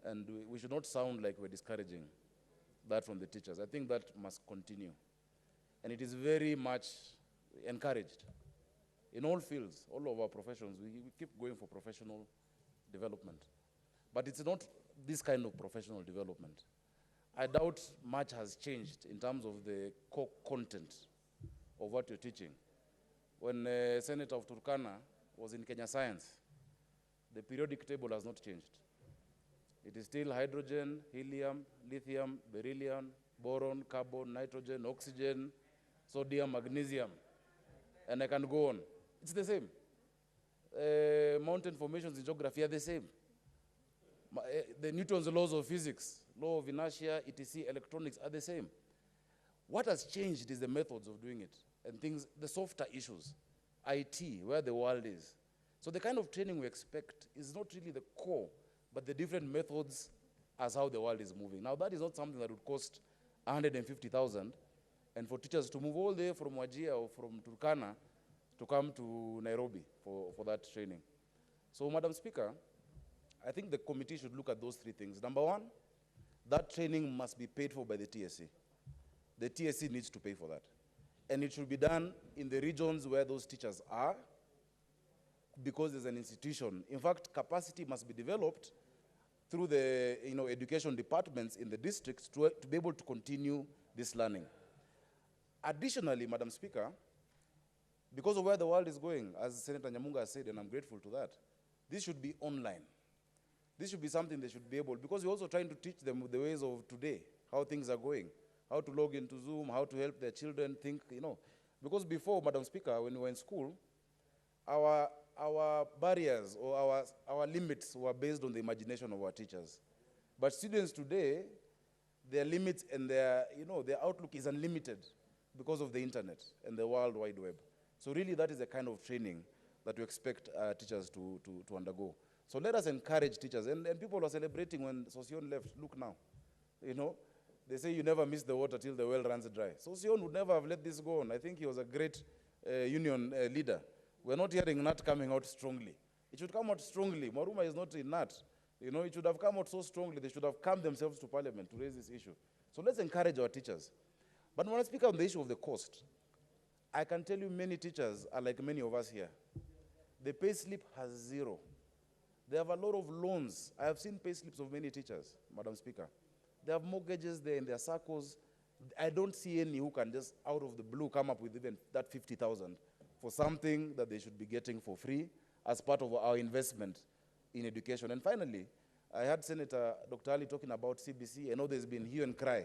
And we should not sound like we're discouraging that from the teachers. I think that must continue. And it is very much encouraged. In all fields, all of our professions, we keep going for professional development. But it's not this kind of professional development. I doubt much has changed in terms of the core content of what you're teaching. When Senator of Turkana was in Kenya Science, the periodic table has not changed. It is still hydrogen, helium, lithium, beryllium, boron, carbon, nitrogen, oxygen, sodium, magnesium, and I can go on. It's the same. Mountain formations in geography are the same. The Newton's laws of physics, law of inertia, etc., electronics are the same. What has changed is the methods of doing it and things, the softer issues, IT, where the world is. So the kind of training we expect is not really the core, but the different methods as how the world is moving. Now that is not something that would cost 150,000, and for teachers to move all the way from Wajir or from Turkana to come to Nairobi for that training. So, Madam Speaker, I think the committee should look at those three things. Number one, that training must be paid for by the TSC. The TSC needs to pay for that. And it should be done in the regions where those teachers are, because there's an institution. In fact, capacity must be developed through the education departments in the districts to be able to continue this learning. Additionally, Madam Speaker, because of where the world is going, as Senator Nyamunga has said, and I'm grateful to that, this should be online. This should be something they should be able, because we're also trying to teach them the ways of today, how things are going, how to log into Zoom, how to help their children think, Because before, Madam Speaker, when we were in school, our barriers or our limits were based on the imagination of our teachers. But students today, their limits and their outlook is unlimited because of the internet and the World Wide Web. So really that is the kind of training that we expect teachers to undergo. So let us encourage teachers. And people are celebrating when Sosion left. Look now, they say you never miss the water till the well runs dry. Sosion would never have let this go on. I think he was a great union leader. We're not hearing NAT coming out strongly. It should come out strongly. Maruma is not in NAT. It should have come out so strongly. They should have come themselves to Parliament to raise this issue. So let's encourage our teachers. But when I speak on the issue of the cost, I can tell you many teachers are like many of us here. The pay slip has zero. They have a lot of loans. I have seen pay slips of many teachers, Madam Speaker. They have mortgages there in their circles. I don't see any who can just out of the blue come up with even that 50,000 for something that they should be getting for free as part of our investment in education. And finally, I heard Senator Dr. Ali talking about CBC. I know there's been hue and cry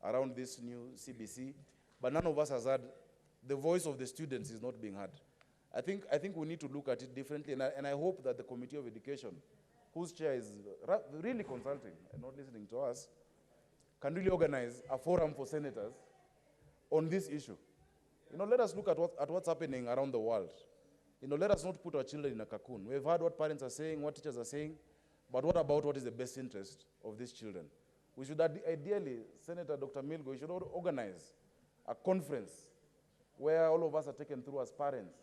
around this new CBC, but none of us has heard the voice of the students is not being heard. I think we need to look at it differently, and I hope that the Committee of Education, whose chair is really consulting and not listening to us, can really organize a forum for senators on this issue. Let us look at what's happening around the world. Let us not put our children in a cocoon. We've heard what parents are saying, what teachers are saying, but what about what is the best interest of these children? We should ideally, Senator Dr. Milgo, we should organize a conference where all of us are taken through as parents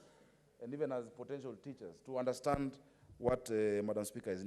and even as potential teachers to understand what Madam Speaker is